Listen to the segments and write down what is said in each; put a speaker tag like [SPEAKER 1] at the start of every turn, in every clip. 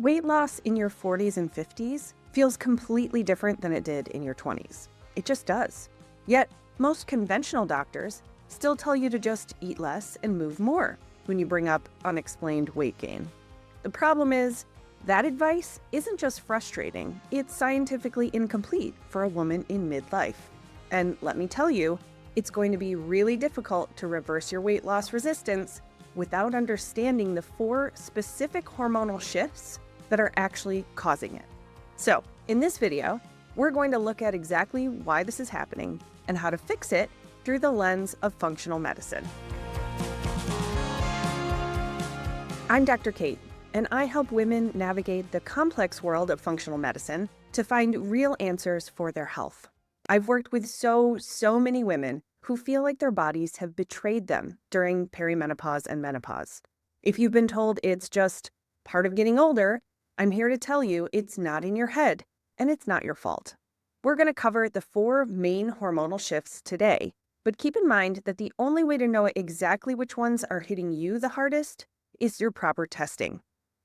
[SPEAKER 1] Weight loss in your 40s and 50s feels completely different than it did in your 20s. It just does. Yet, most conventional doctors still tell you to just eat less and move more when you bring up unexplained weight gain. The problem is, that advice isn't just frustrating, it's scientifically incomplete for a woman in midlife. And let me tell you, it's going to be really difficult to reverse your weight loss resistance without understanding the 4 specific hormonal shifts that are actually causing it. So, in this video, we're going to look at exactly why this is happening and how to fix it through the lens of functional medicine. I'm Dr. Kate, and I help women navigate the complex world of functional medicine to find real answers for their health. I've worked with so many women who feel like their bodies have betrayed them during perimenopause and menopause. If you've been told it's just part of getting older, I'm here to tell you it's not in your head, and it's not your fault. We're going to cover the 4 main hormonal shifts today, but keep in mind that the only way to know exactly which ones are hitting you the hardest is through proper testing.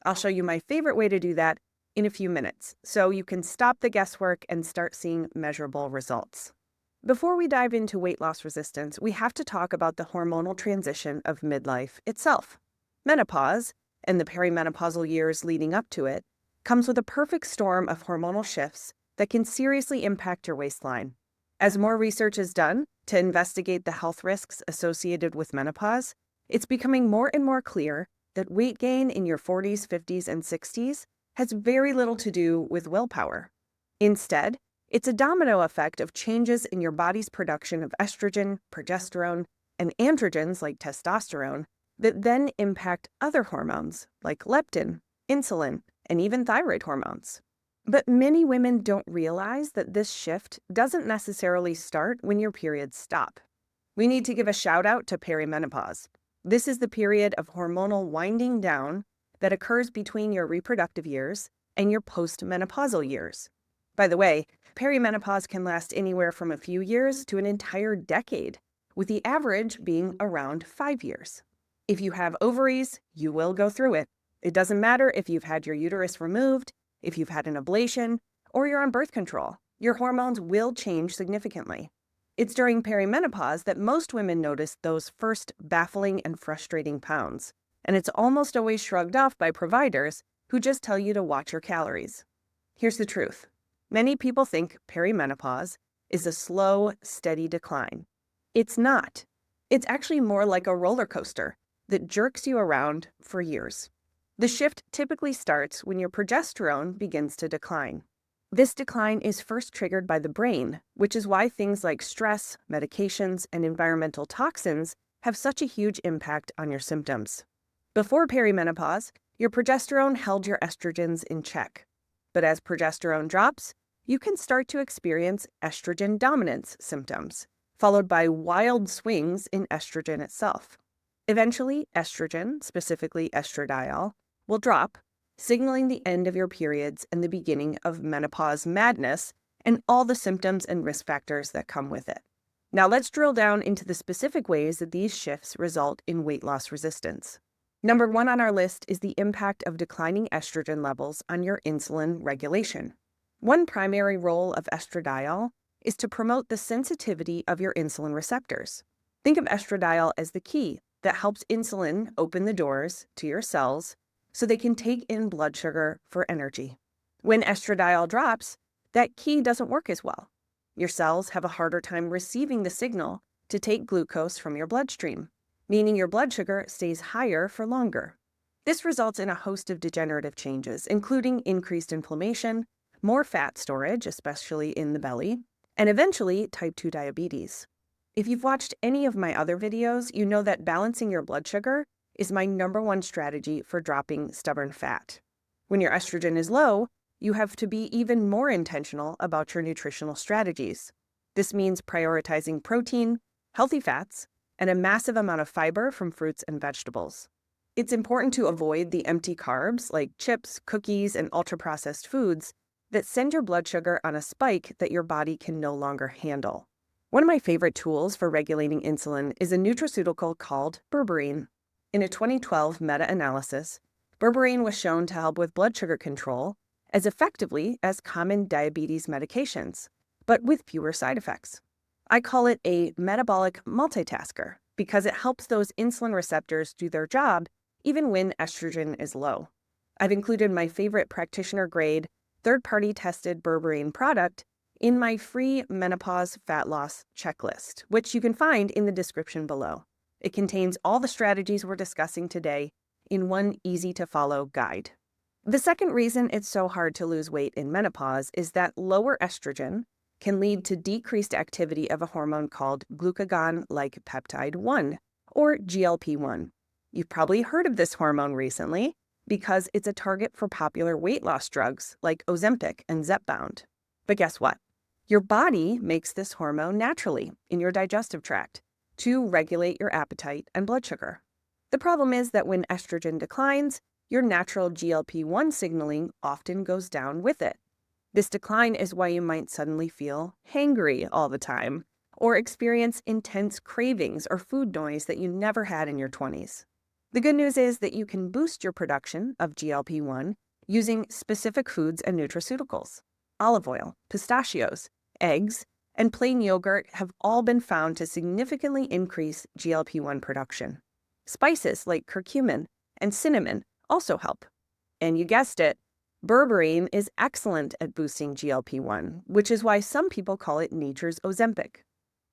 [SPEAKER 1] I'll show you my favorite way to do that in a few minutes, so you can stop the guesswork and start seeing measurable results. Before we dive into weight loss resistance, we have to talk about the hormonal transition of midlife itself. Menopause, and the perimenopausal years leading up to it, comes with a perfect storm of hormonal shifts that can seriously impact your waistline. As more research is done to investigate the health risks associated with menopause, it's becoming more and more clear that weight gain in your 40s, 50s, and 60s has very little to do with willpower. Instead, it's a domino effect of changes in your body's production of estrogen, progesterone, and androgens like testosterone that then impact other hormones like leptin, insulin, and even thyroid hormones. But many women don't realize that this shift doesn't necessarily start when your periods stop. We need to give a shout out to perimenopause. This is the period of hormonal winding down that occurs between your reproductive years and your postmenopausal years. By the way, perimenopause can last anywhere from a few years to an entire decade, with the average being around 5 years. If you have ovaries, you will go through it. It doesn't matter if you've had your uterus removed, if you've had an ablation, or you're on birth control. Your hormones will change significantly. It's during perimenopause that most women notice those first baffling and frustrating pounds, and it's almost always shrugged off by providers who just tell you to watch your calories. Here's the truth. Many people think perimenopause is a slow, steady decline. It's not. It's actually more like a roller coaster that jerks you around for years. The shift typically starts when your progesterone begins to decline. This decline is first triggered by the brain, which is why things like stress, medications, and environmental toxins have such a huge impact on your symptoms. Before perimenopause, your progesterone held your estrogens in check. But as progesterone drops, you can start to experience estrogen dominance symptoms, followed by wild swings in estrogen itself. Eventually, estrogen, specifically estradiol, will drop, signaling the end of your periods and the beginning of menopause madness and all the symptoms and risk factors that come with it. Now let's drill down into the specific ways that these shifts result in weight loss resistance. Number 1 on our list is the impact of declining estrogen levels on your insulin regulation. One primary role of estradiol is to promote the sensitivity of your insulin receptors. Think of estradiol as the key that helps insulin open the doors to your cells so they can take in blood sugar for energy. When estradiol drops, that key doesn't work as well. Your cells have a harder time receiving the signal to take glucose from your bloodstream, meaning your blood sugar stays higher for longer. This results in a host of degenerative changes, including increased inflammation, more fat storage, especially in the belly, and eventually type 2 diabetes. If you've watched any of my other videos, you know that balancing your blood sugar is my number 1 strategy for dropping stubborn fat. When your estrogen is low, you have to be even more intentional about your nutritional strategies. This means prioritizing protein, healthy fats, and a massive amount of fiber from fruits and vegetables. It's important to avoid the empty carbs like chips, cookies, and ultra-processed foods that send your blood sugar on a spike that your body can no longer handle. One of my favorite tools for regulating insulin is a nutraceutical called berberine. In a 2012 meta-analysis, Berberine was shown to help with blood sugar control as effectively as common diabetes medications, but with fewer side effects. I call it a metabolic multitasker because it helps those insulin receptors do their job even when estrogen is low. I've included my favorite practitioner-grade, third-party tested berberine product in my free Menopause Fat Loss Checklist, which you can find in the description below. It contains all the strategies we're discussing today in one easy-to-follow guide. The second reason it's so hard to lose weight in menopause is that lower estrogen can lead to decreased activity of a hormone called glucagon-like peptide 1, or GLP-1. You've probably heard of this hormone recently because it's a target for popular weight loss drugs like Ozempic and Zepbound. But guess what? Your body makes this hormone naturally in your digestive tract to regulate your appetite and blood sugar. The problem is that when estrogen declines, your natural GLP-1 signaling often goes down with it. This decline is why you might suddenly feel hangry all the time or experience intense cravings or food noise that you never had in your 20s. The good news is that you can boost your production of GLP-1 using specific foods and nutraceuticals. Olive oil, pistachios, eggs, and plain yogurt have all been found to significantly increase GLP-1 production. Spices like curcumin and cinnamon also help. And you guessed it, berberine is excellent at boosting GLP-1, which is why some people call it nature's Ozempic.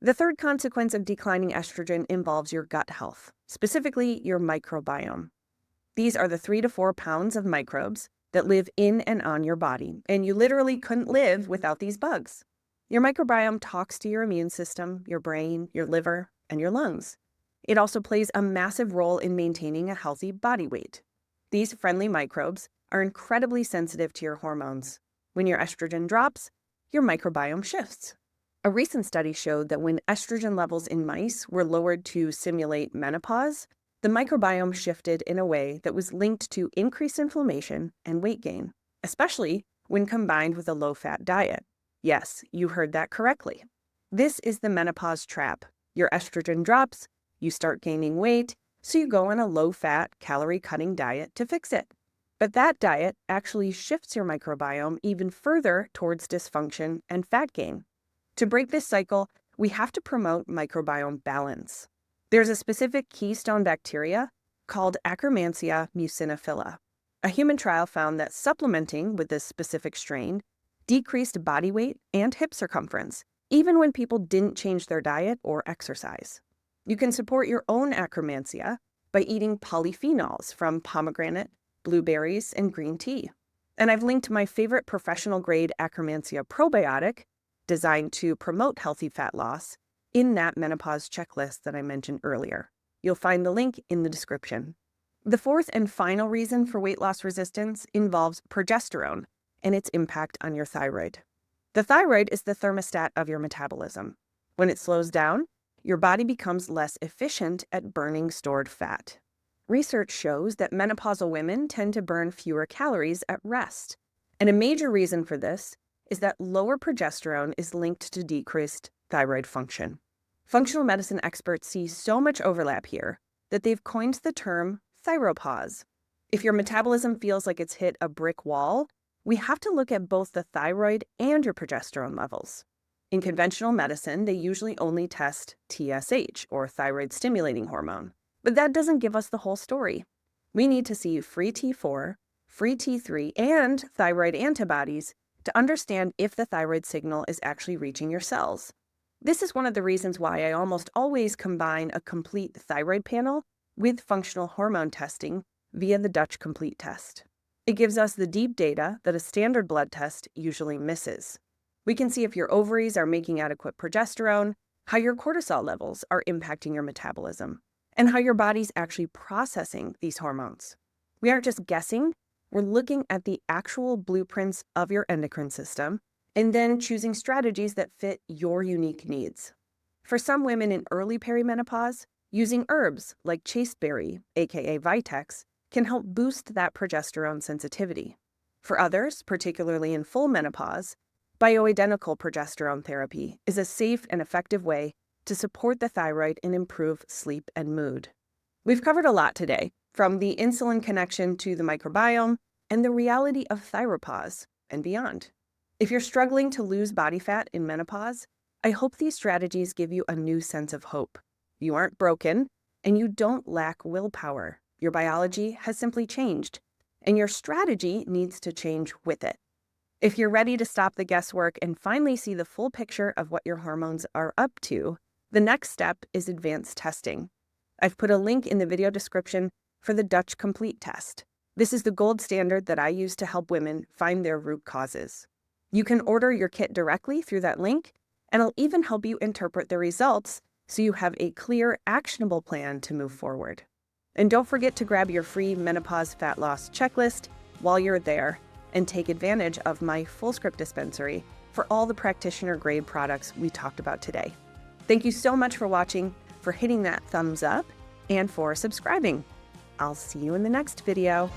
[SPEAKER 1] The third consequence of declining estrogen involves your gut health, specifically your microbiome. These are the 3 to 4 pounds of microbes that live in and on your body, and you literally couldn't live without these bugs. Your microbiome talks to your immune system, your brain, your liver, and your lungs. It also plays a massive role in maintaining a healthy body weight. These friendly microbes are incredibly sensitive to your hormones. When your estrogen drops, your microbiome shifts. A recent study showed that when estrogen levels in mice were lowered to simulate menopause, the microbiome shifted in a way that was linked to increased inflammation and weight gain, especially when combined with a low-fat diet. Yes, you heard that correctly. This is the menopause trap. Your estrogen drops, you start gaining weight, so you go on a low-fat, calorie-cutting diet to fix it. But that diet actually shifts your microbiome even further towards dysfunction and fat gain. To break this cycle, we have to promote microbiome balance. There's a specific keystone bacteria called Akkermansia muciniphila. A human trial found that supplementing with this specific strain decreased body weight and hip circumference, even when people didn't change their diet or exercise. You can support your own Akkermansia by eating polyphenols from pomegranate, blueberries, and green tea. And I've linked my favorite professional-grade Akkermansia probiotic, designed to promote healthy fat loss, in that menopause checklist that I mentioned earlier. You'll find the link in the description. The fourth and final reason for weight loss resistance involves progesterone and its impact on your thyroid. The thyroid is the thermostat of your metabolism. When it slows down, your body becomes less efficient at burning stored fat. Research shows that menopausal women tend to burn fewer calories at rest. And a major reason for this is that lower progesterone is linked to decreased thyroid function. Functional medicine experts see so much overlap here that they've coined the term Thyropause. If your metabolism feels like it's hit a brick wall, we have to look at both the thyroid and your progesterone levels. In conventional medicine, they usually only test TSH, or thyroid stimulating hormone. But that doesn't give us the whole story. We need to see free T4, free T3, and thyroid antibodies to understand if the thyroid signal is actually reaching your cells. This is one of the reasons why I almost always combine a complete thyroid panel with functional hormone testing via the Dutch Complete test. It gives us the deep data that a standard blood test usually misses. We can see if your ovaries are making adequate progesterone, how your cortisol levels are impacting your metabolism, and how your body's actually processing these hormones. We aren't just guessing, we're looking at the actual blueprints of your endocrine system and then choosing strategies that fit your unique needs. For some women in early perimenopause, using herbs like chasteberry, aka Vitex, can help boost that progesterone sensitivity. For others, particularly in full menopause, bioidentical progesterone therapy is a safe and effective way to support the thyroid and improve sleep and mood. We've covered a lot today, from the insulin connection to the microbiome and the reality of Thyropause and beyond. If you're struggling to lose body fat in menopause, I hope these strategies give you a new sense of hope. You aren't broken, and you don't lack willpower. Your biology has simply changed, and your strategy needs to change with it. If you're ready to stop the guesswork and finally see the full picture of what your hormones are up to, the next step is advanced testing. I've put a link in the video description for the Dutch Complete test. This is the gold standard that I use to help women find their root causes. You can order your kit directly through that link, and I'll even help you interpret the results so you have a clear, actionable plan to move forward. And don't forget to grab your free Menopause Fat Loss Checklist while you're there and take advantage of my full script dispensary for all the practitioner-grade products we talked about today. Thank you so much for watching, for hitting that thumbs up, and for subscribing. I'll see you in the next video.